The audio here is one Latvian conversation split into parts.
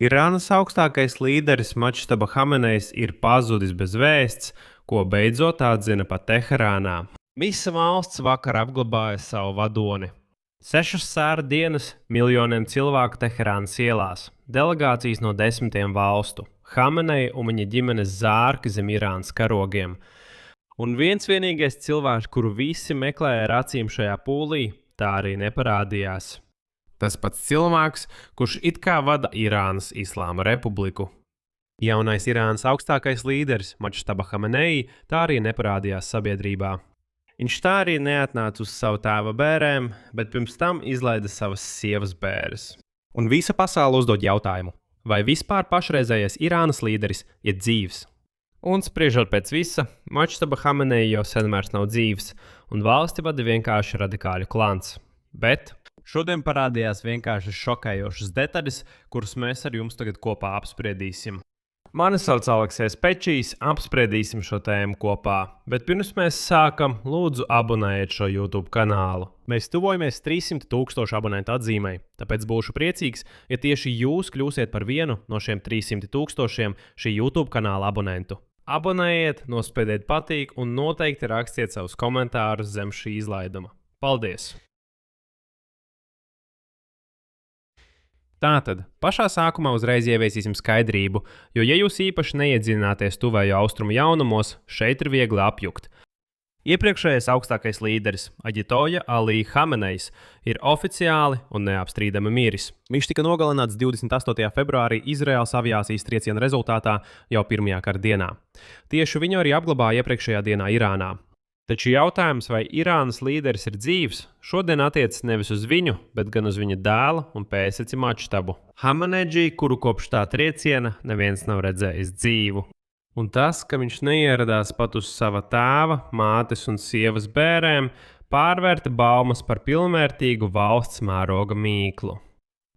Irānas augstākais līderis Mačtaba Hamenejs ir pazudis bez vēsts, ko beidzot atzina pat Teherānā. Visa valsts vakar apglabāja savu vadoni. 6 sēra dienas miljoniem cilvēku Teherānas ielās, delegācijas no 10 valstu, Hameneja un viņa ģimenes zārki zem Irānas karogiem. Un vienīgais cilvēks, kuru visi meklēja ar acīm šajā pūlī, tā arī neparādījās. Tas pats cilvēks, kurš it kā vada Irānas Islāma republiku. Jaunais Irānas augstākais līderis Mačtaba Hameneji tā arī neparādījās sabiedrībā. Viņš tā arī neatnāca uz savu tēva bērēm, bet pirms tam izlaida savas sievas bēres. Un visa pasaule uzdod jautājumu, vai vispār pašreizējais Irānas līderis ir dzīvs? Un spriežot pēc visa, Mačtaba Hameneji jau sen vairs nav dzīvs, un valsti vada vienkārši radikāļu klans. Bet šodien parādījās vienkārši šokējošas detaļas, kuras mēs ar jums tagad kopā apspriedīsim. Mani sauc Aleksejs Pečijs, apspriedīsim šo tēmu kopā, bet pirms mēs sākam, lūdzu abonējiet šo YouTube kanālu. Mēs tuvojamies 300 000 abonentu atzīmei, tāpēc būšu priecīgs, ja tieši jūs kļūsiet par vienu no šiem 300 000 šī YouTube kanāla abonentu. Abonējiet, nospiediet patīk un noteikti rakstiet savus komentārus zem šī izlaiduma. Paldies! Tātad, pašā sākumā uzreiz ieviesīsim skaidrību, jo, ja jūs īpaši neiedziļināties tuvējo austrumu jaunumos, šeit ir viegli apjukt. Iepriekšējais augstākais līderis, Aģitoja Ali Hamenejs, ir oficiāli un neapstrīdami miris. Viņš tika nogalināts 28. februārī Izraēlas aviācijas trieciena rezultātā jau pirmajā kara dienā. Tieši viņu arī apglabāja iepriekšējā dienā Irānā. Taču jautājums, vai Irānas līderis ir dzīvs, šodien attiecas nevis uz viņu, bet gan uz viņa dēla un pēcteci Mačtabu Hamenedži, kuru kopš tā trieciena neviens nav redzējis dzīvu. Un tas, ka viņš neieradās pat uz sava tēva, mātes un sievas bērēm, pārvērta baumas par pilnvērtīgu valsts mēroga mīklu.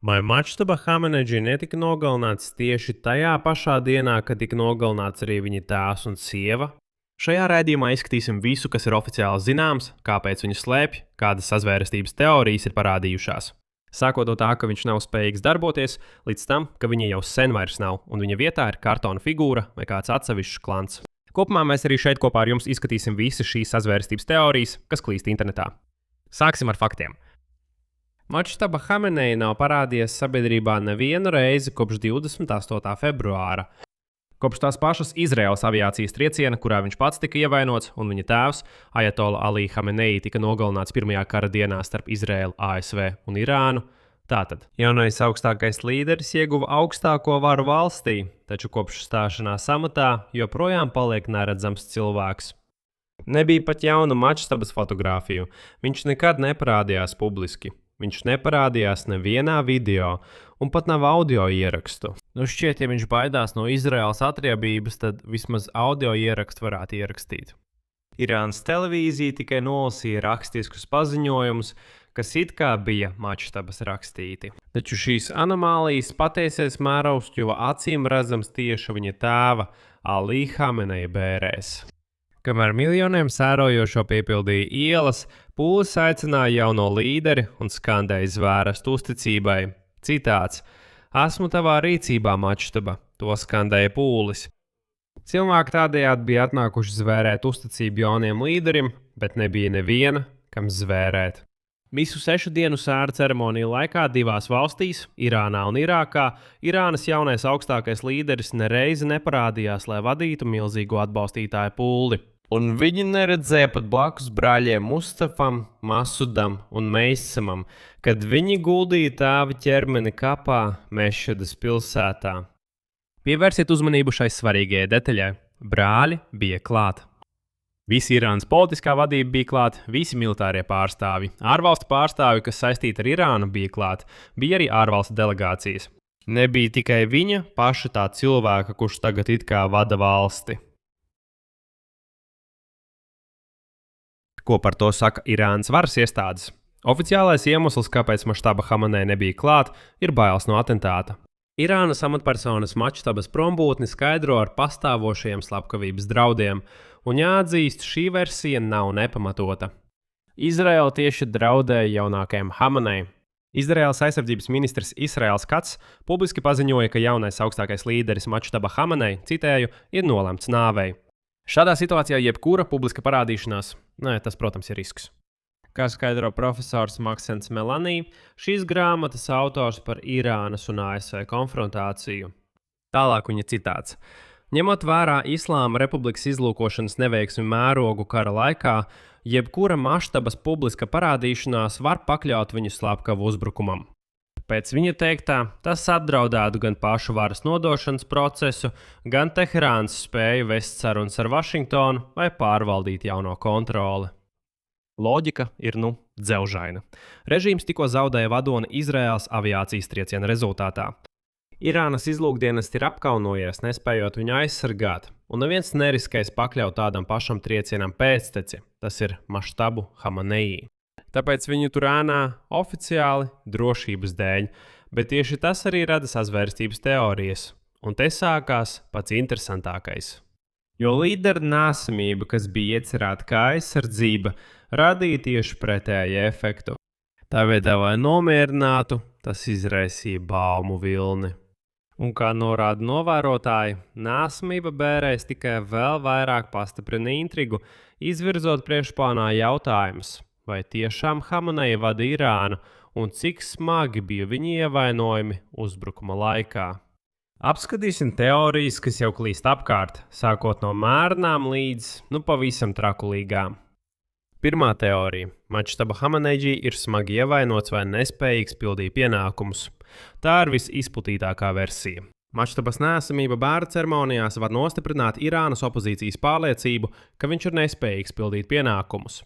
Vai Mačtaba Hamenedži netika nogalināts tieši tajā pašā dienā, kad tika nogalināts arī viņa tēvs un sieva? Šajā raidījumā izskatīsim visu, kas ir oficiāli zināms, kāpēc viņu slēpj, kādas sazvērestības teorijas ir parādījušās. Sākot no tā, ka viņš nav spējīgs darboties, līdz tam, ka viņa jau sen vairs nav, un viņa vietā ir kartona figūra vai kāds atsevišķs klants. Kopumā mēs arī šeit kopā ar jums izskatīsim visas šīs sazvērestības teorijas, kas klīst internetā. Sāksim ar faktiem. Mačtaba Hameneji nav parādījies sabiedrībā nevienu reizi kopš 28. februāra. Kopš tās pašas Izraēlas aviācijas trieciena, kurā viņš pats tika ievainots, un viņa tēvs, Ajatola Ali Hameneji, tika nogalināts pirmajā kara dienā starp Izraēlu, ASV un Irānu. Tātad, jaunais augstākais līderis ieguva augstāko varu valstī, taču kopš stāšanās amatā joprojām paliek neredzams cilvēks. Nebija pat jaunu Mačtabas fotogrāfiju, viņš nekad neparādījās publiski. Viņš neparādījās nevienā video, un pat nav audio ierakstu. Šķiet, ja viņš baidās no Izraēlas atriebības, tad vismaz audio ierakstu varētu ierakstīt. Irānas televīzija tikai nolasīja rakstiskus paziņojumus, kas it kā bija Mačtabas rakstīti. Taču šīs anomālijas patiesais mēraus kļuva acīm redzams tieši viņa tēva Ali Hameneja bērēs. Kamēr miljoniem sērojošo piepildīja ielas, pūlis aicināja jauno līderi un skandēja zvērestu uzticībai. Citāts: "Esmu tavā rīcībā, Mačtaba," to skandēja pūlis. Cilvēki tādējādi bija atnākuši zvērēt uzticību jauniem līderim, bet nebija neviena, kam zvērēt. Visu 6 dienu sēra ceremoniju laikā divās valstīs, Irānā un Irākā, Irānas jaunais augstākais līderis nereizi neparādījās, lai vadītu milzīgo atbalstītāju pūli. Un viņi neredzēja pat blakus brāļiem Mustafam, Masudam un Meisamam, kad viņi guldīja tēva ķermeni kapā Mešhedas pilsētā. Pievērsiet uzmanību šai svarīgajai detaļai. Brāļi bija klāt. Visi Irānas politiskā vadība bija klāt, visi militārie pārstāvi, ārvalstu pārstāvi, kas saistīti ar Irānu, bija klāt, bija arī ārvalstu delegācijas. Nebija tikai viņa paša tā cilvēka, kurš tagad it kā vada valsti. Ko par to saka Irānas varas iestādes? Oficiālais iemesls, kāpēc Mačtaba Hameneja nebija klāt, ir bailes no atentāta. Irānas amatpersonas Mačtabas prombūtni skaidro ar pastāvošajiem slepkavības draudiem, un jāatzīst, šī versija nav nepamatota. Izraēla tieši draudēja jaunākajam Hamenejam. Izraēlas aizsardzības ministrs Israels Kats publiski paziņoja, ka jaunais augstākais līderis Mačtaba Hamanei, citēju, ir nolemts nāvei. Šādā situācijā jebkura publiska parādīšanās, tas, protams, ir risks. Kā skaidro profesors Maksens Melanī, šīs grāmatas autors par Irānas un ASV konfrontāciju. Tālāk viņa citāts. Ņemot vērā Islāma republikas izlūkošanas neveiksmi mērogu kara laikā, jebkura maštabas publiska parādīšanās var pakļaut viņu slepkavu uzbrukumam. Pēc viņa teiktā, tas apdraudētu gan pašu varas nodošanas procesu, gan Teherānas spēju vest sarunas ar Vašingtonu vai pārvaldīt jauno kontroli. Loģika ir, dzelžaina. Režīms tikko zaudēja vadoni Izraēlas aviācijas trieciena rezultātā. Irānas izlūkdienas ir apkaunojies, nespējot viņu aizsargāt, un neviens neriskēs pakļaut tādam pašam triecienam pēcteci, tas ir Mačtabu Hamanei. Tāpēc viņu tur ēnā oficiāli drošības dēļ, bet tieši tas arī rada sazvērstības teorijas, un te sākās pats interesantākais. Jo līderu nāsamība, kas bija iecerēta kā aizsardzība, radīja tieši pretēju efektu. Tā vietā, lai nomierinātu, tas izraisīja baumu vilni. Un kā norāda novērotāji, nāsamība bērēs tikai vēl vairāk pastiprina intrigu, izvirzot priekšplānā jautājumus, vai tiešām Hamanei vada Irānu un cik smagi bija viņa ievainojumi uzbrukuma laikā. Apskatīsim teorijas, kas jau klīst apkārt, sākot no mērnām līdz pavisam trakulīgām. Pirmā teorija. Mačtaba Hamanei ir smagi ievainots vai nespējīgs pildīt pienākumus. Tā ir visizplatītākā versija. Mačtabas neesamība bērnu ceremonijās var nostiprināt Irānas opozīcijas pārliecību, ka viņš ir nespējīgs pildīt pienākumus.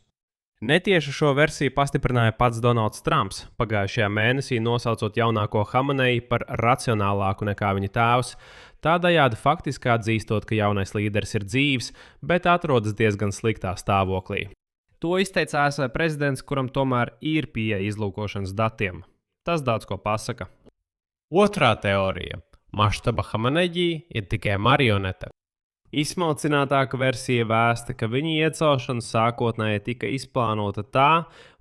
Netieši šo versiju pastiprināja pats Donalds Trumps, pagājušajā mēnesī nosaucot jaunāko Hamanei par racionālāku nekā viņa tēvs, tādējādi faktiski atzīstot, ka jaunais līderis ir dzīvs, bet atrodas diezgan sliktā stāvoklī. To izteica ASV prezidents, kuram tomēr ir pieeja izlūkošanas datiem. Tas daudz ko pasaka. Otrā teorija. Mačtaba Hamanei ir tikai marionete. Izsmalcinātāka versija vēsta, ka viņa iecelšana sākotnēji tika izplānota tā,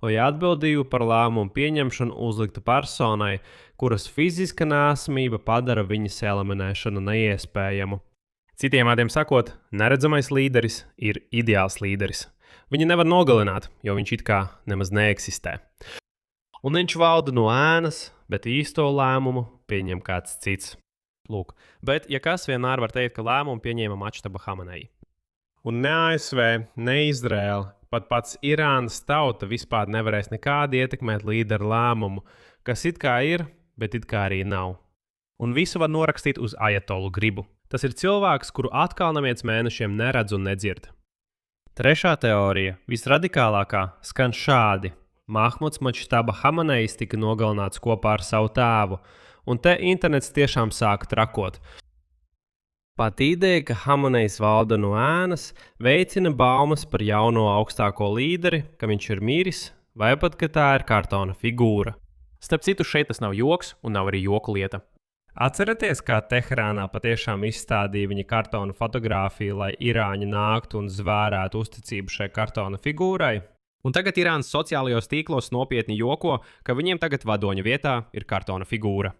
lai atbildību par lēmumu pieņemšanu uzliktu personai, kuras fiziska nēsamība padara viņas eliminēšanu neiespējamu. Citiem vārdiem sakot, neredzamais līderis ir ideāls līderis. Viņu nevar nogalināt, jo viņš it kā nemaz neeksistē. Un viņš valda no ēnas, bet īsto lēmumu pieņem kāds cits. Lūk, bet ja kas vienmēr var teikt, ka lēmumu pieņēma Mačtaba Hamanei. Un ne ASV, ne Izraēla, pat pats Irānas tauta vispār nevarēs nekādi ietekmēt līderu lēmumu, kas it kā ir, bet it kā arī nav. Un visu var norakstīt uz ajatolu gribu. Tas ir cilvēks, kuru atkal neviens mēnešiem neredz un nedzird. Trešā teorija, visradikālākā, skan šādi. Mahmuds Mačtaba Hamanei tika nogalināts kopā ar savu tēvu, un te internets tiešām sāka trakot. Pat ideja, ka Hamanejs valda no ēnas, veicina baumas par jauno augstāko līderi, ka viņš ir miris, vai pat, ka tā ir kartona figūra. Starp citu, šeit tas nav joks un nav arī joku lieta. Atceraties, kā Teherānā patiešām izstādīja viņa kartona fotogrāfiju, lai irāņi nāktu un zvērētu uzticību šai kartona figūrai? Un tagad Irānas sociālajos tīklos nopietni joko, ka viņiem tagad vadoņa vietā ir kartona figūra.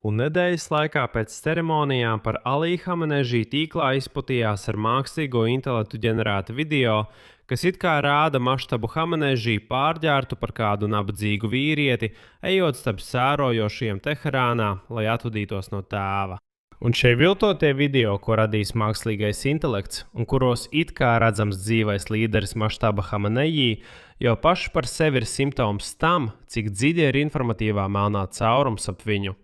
Un nedēļas laikā pēc ceremonijām par Alī Hamanei tīklā izplatījās ar mākslīgo intelektu ģenerēta video, kas it kā rāda Mačtabu Hamanei pārģērtu par kādu nabadzīgu vīrieti, ejot starp sērojošiem Teherānā, lai atvadītos no tēva. Un šie viltotie video, ko radīs mākslīgais intelekts, un kuros it kā redzams dzīvais līderis Mačtaba Hamanei, jau paši par sevi ir simptoms tam, cik dziļi ir informatīvā melnā caurums ap viņu.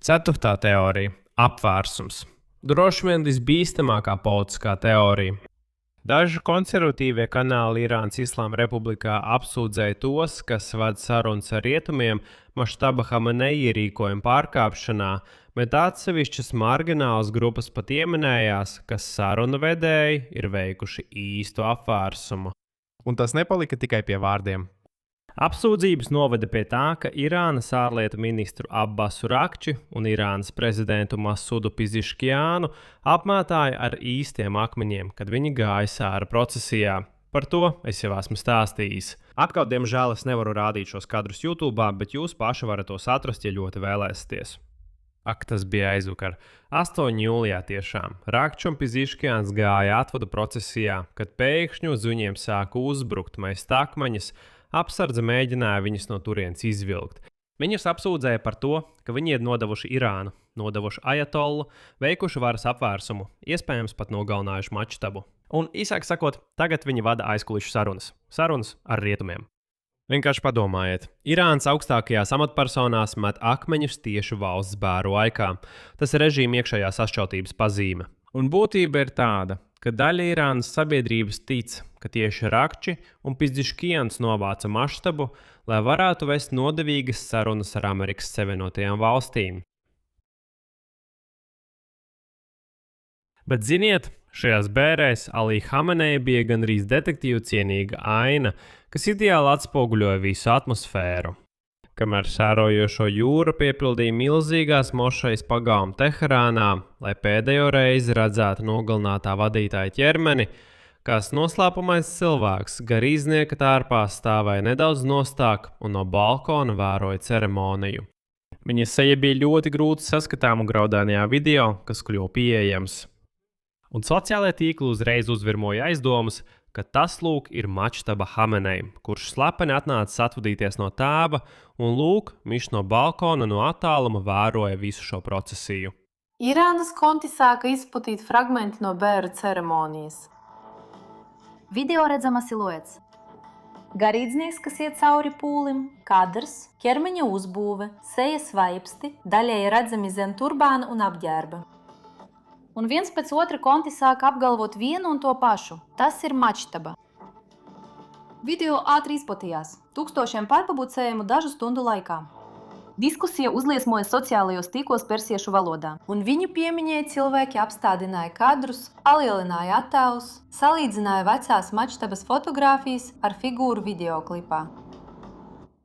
Ceturtā teorija – apvērsums. Droši vien visbīstamākā politiskā teorija. Daži konservatīvie kanāli Irānas Islāma Republikā apsūdzēja tos, kas vada sarunas ar rietumiem Mačtaba Hamanei rīkojuma pārkāpšanā, bet atsevišķas marginālas grupas pat ieminējās, ka sarunu vedēji ir veikuši īstu apvērsumu. Un tas nepalika tikai pie vārdiem. Apsūdzības noveda pie tā, ka Irānas ārlietu ministru Abbasu Rakči un Irānas prezidentu Masudu Piziškjānu apmētāja ar īstiem akmeņiem, kad viņi gāja sāra procesijā. Par to es jau esmu stāstījis. Atkal, diemžēl, es nevaru rādīt šos kadrus YouTube, bet jūs paši varat tos atrast, ja ļoti vēlēsieties. Ak, tas bija aizvakar. 8. jūlijā tiešām. Rakčs un Piziškjāns gāja atvadu procesijā, kad pēkšņi uz viņiem sāka uzbrukt mest akmeņus, apsardze mēģināja viņus no turienes izvilkt. Viņus apsūdzēja par to, ka viņi ir nodevuši Irānu, nodevuši ajatollu, veikuši varas apvērsumu, iespējams pat nogalinājuši Mačtabu. Un, īsāk sakot, tagad viņi vada aizkulisku sarunas ar rietumiem. Vienkārši padomājiet, Irānas augstākajās amatpersonās met akmeņus tieši valsts bēru laikā. Tas ir režīma iekšējā sašķeltības pazīme. Un būtība ir tāda, ka daļa Irānas sabiedrības tic, ka tieši Rakči un Piziškjāns novāca Mačtabu, lai varētu vest nodevīgas sarunas ar Amerikas Savienotajām valstīm. Bet ziniet, šajās bērēs Alī Hamenei bija gandrīz detektīvu cienīga aina, kas ideāli atspoguļoja visu atmosfēru. Kamēr sērojošo jūru piepildīja milzīgās mošejas pagāma Teherānā, lai pēdējo reizi redzētu nogalinātā vadītāja ķermeni, kāds noslēpamais cilvēks garīdznieka tārpā stāvēja nedaudz nostāk un no balkona vēroja ceremoniju. Viņa seja bija ļoti grūti saskatāma graudānajā video, kas kļuva pieejams. Un sociālajie tīkli uzreiz uzvirmoja aizdomas, ka tas lūk ir Mačtaba Hamenei, kurš slepeni atnācis atvadīties no tēva, un lūk, viņš no balkona no attāluma vēroja visu šo procesiju. Irānas konti sāka izplatīt fragmenti no bēru ceremonijas. Video redzama siluets. Garīdznieks, kas iet cauri pūlim, kadrs, ķermeņa uzbūve, sejas vaipsti, daļēji redzami zem turbāna un apģērba. Un viens pēc otra konti sāka apgalvot vienu un to pašu. Tas ir Mačtaba. Video ātri izplatījās, tūkstošiem pārpabucējumu dažu stundu laikā. Diskusija uzliesmoja sociālajos tīklos persiešu valodā, un viņu pieminēja cilvēki apstādināja kadrus, palielināja attēlus, salīdzināja vecās Mačtabas fotogrāfijas ar figūru videoklipā.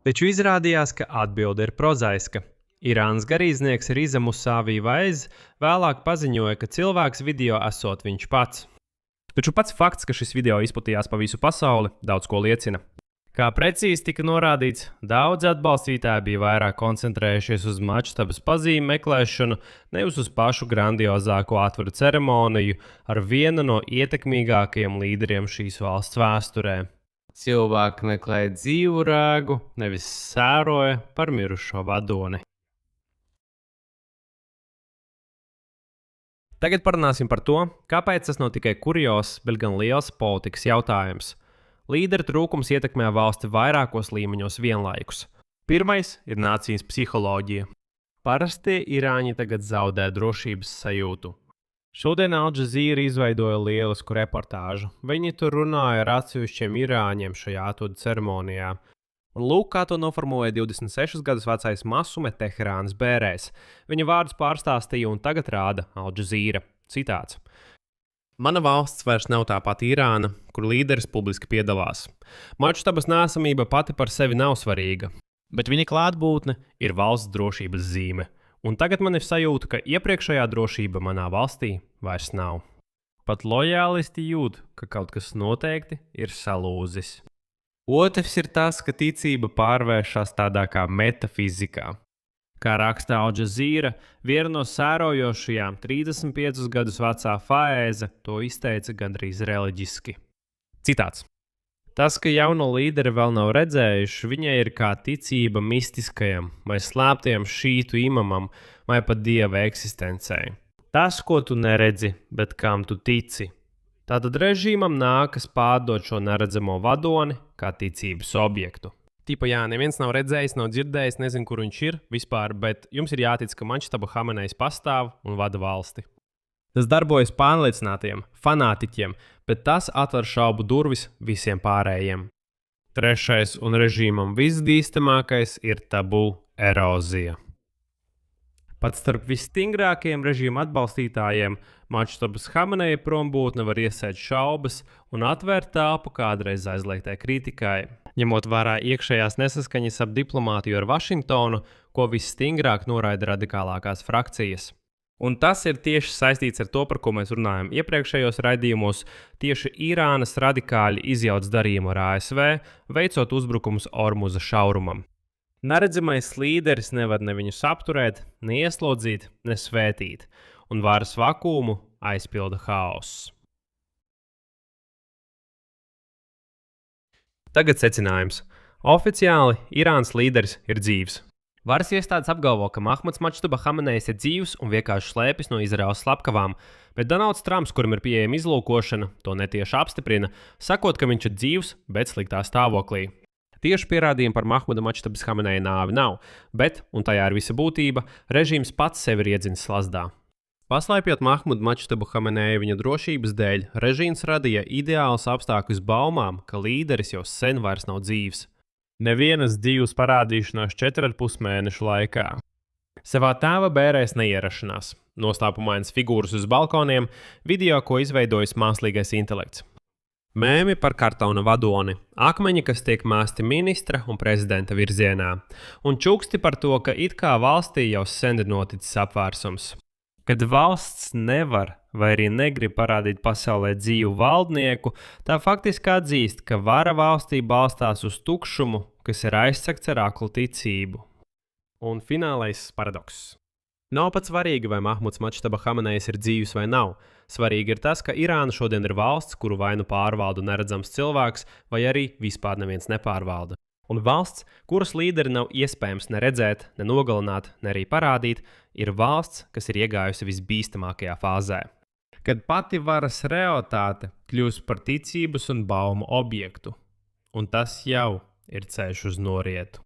Taču izrādījās, ka atbilde ir prozaiska. Irānas garīdznieks Riza Musāvī Vaiz vēlāk paziņoja, ka cilvēks video esot viņš pats. Taču pats fakts, ka šis video izplatījās pa visu pasauli, daudz ko liecina. Kā precīzi tika norādīts, daudzi atbalstītāji bija vairāk koncentrējušies uz Mačtabas pazīmi meklēšanu, nevis uz pašu grandiozāko atvaru ceremoniju ar vienu no ietekmīgākajiem līderiem šīs valsts vēsturē. Cilvēki meklēja dzīvu rēgu, nevis sēroja par mirušo vadoni. Tagad parunāsim par to, kāpēc tas nav tikai kuriozs, bet gan liels politikas jautājums. Līderu trūkums ietekmē valsti vairākos līmeņos vienlaikus. Pirmais ir nācijas psiholoģija. Parastie irāņi tagad zaudē drošības sajūtu. Šodien Al Jazeera izveidoja lielisku reportāžu. Viņi tur runāja ar atsevišķiem irāņiem šajā atvadu ceremonijā. Un lūk, kā to noformulēja 26 gadus vecais Masume Teherānas bērēs. Viņa vārdus pārstāstīja un tagad rāda Al Jazeera. Citāts. Mana valsts vairs nav tā pati Irāna, kur līderis publiski piedalās. Mačtabas nesamība pati par sevi nav svarīga, bet viņa klātbūtne ir valsts drošības zīme. Un tagad man ir sajūta, ka iepriekšējā drošība manā valstī vairs nav. Pat lojālisti jūt, ka kaut kas noteikti ir salūzis. Otrs ir tas, ka ticība pārvēršas tādā kā metafizikā. Kā raksta Al Jazeera, viena no sērojošajām 35 gadus vecā Faēza to izteica gandrīz reliģiski. Citāts. Tas, ka jauno līderi vēl nav redzējuši, viņai ir kā ticība mistiskajam vai slēptajam šītu imamam vai pat dieva eksistencei. Tas, ko tu neredzi, bet kam tu tici. Tātad režīmam nākas pārdot šo neredzamo vadoni kā ticības objektu. Tipa, jā, neviens nav redzējis, nav dzirdējis, nezinu, kur viņš ir vispār, bet jums ir jātic, ka Mačtaba Hamenejs pastāv un vada valsti. Tas darbojas pārliecinātiem, fanātiķiem, bet tas atver šaubu durvis visiem pārējiem. Trešais un režīmam visbīstamākais ir tabu erozija. Pat starp visstingrākajiem režīma atbalstītājiem Mačtabas Hameneja prombūtne var iesēt šaubas un atvērt telpu kādreiz aizliegtai kritikai, ņemot vērā iekšējās nesaskaņas ap diplomātiju ar Vašingtonu, ko visstingrāk noraida radikālākās frakcijas. Un tas ir tieši saistīts ar to, par ko mēs runājam iepriekšējos raidījumos. Tieši Irānas radikāļi izjauc darījumu ar ASV, veicot uzbrukumus Ormuza šaurumam. Neredzamais līderis nevar ne viņus apturēt, ne ieslodzīt, ne svētīt, un varas vakumu aizpilda haoss. Tagad secinājums. Oficiāli Irānas līderis ir dzīvs. Varas iestādes apgalvo, ka Mahmuds Mačtuba Hamenejs ir dzīvs un vienkārši slēpjas no Izraēlas slepkavām, bet Donalds Trumps, kuram ir pieejama izlūkošana, to netieši apstiprina, sakot, ka viņš ir dzīvs, bet sliktā stāvoklī. Tieši pierādījumi par Mahmuda Mačtubas Hameneja nāvi nav, bet, un tajā ir visa būtība, režīms pats sevi ir iedzinis slazdā. Paslēpjot Mahmudu Mačtubu Hameneju viņa drošības dēļ, režīms radīja ideālus apstākļus baumām, ka līderis jau sen vairs nav dzīvs. Nevienas dzīves parādīšanās 4,5 mēnešu laikā. Savā tēva bērēs neierašanās, noslēpumainas figūras uz balkoniem, video, ko izveidojis mākslīgais intelekts. Mēmi par kartona vadoni, akmeņi, kas tiek mēsti ministra un prezidenta virzienā, un čuksti par to, ka it kā valstī jau sen ir noticis apvērsums. Kad valsts nevar vai arī negrib parādīt pasaulē dzīvu valdnieku, tā faktiski atzīst, ka vara valstī balstās uz tukšumu, kas ir aizsegts ar aklu ticību. Un finālais paradoks. Nav pat svarīgi, vai Mahmuds Mačtuba Hamenejs ir dzīvs vai nav. Svarīgi ir tas, ka Irāna šodien ir valsts, kuru vai nu pārvalda neredzams cilvēks, vai arī vispār neviens nepārvalda. Un valsts, kuras līderi nav iespējams ne redzēt, ne nogalināt, ne arī parādīt, ir valsts, kas ir iegājusi visbīstamākajā fāzē. Kad pati varas realitāte kļūst par ticības un baumu objektu. Un tas jau ir ceļš uz norietu.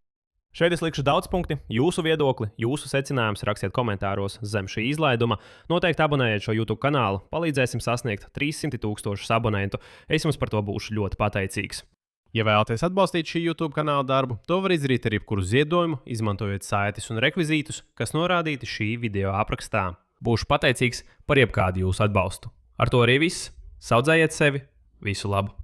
Šeit es likšu daudz punkti, jūsu viedokli, jūsu secinājumus rakstiet komentāros zem šī izlaiduma. Noteikti abonējiet šo YouTube kanālu, palīdzēsim sasniegt 300,000 abonentu. Es jums par to būšu ļoti pateicīgs. Ja vēlaties atbalstīt šī YouTube kanāla darbu, to var izdarīt ar jebkuru ziedojumu, izmantojot saites un rekvizītus, kas norādīti šī video aprakstā. Būšu pateicīgs par jebkādu jūsu atbalstu. Ar to arī viss. Saudzējiet sevi, visu labu!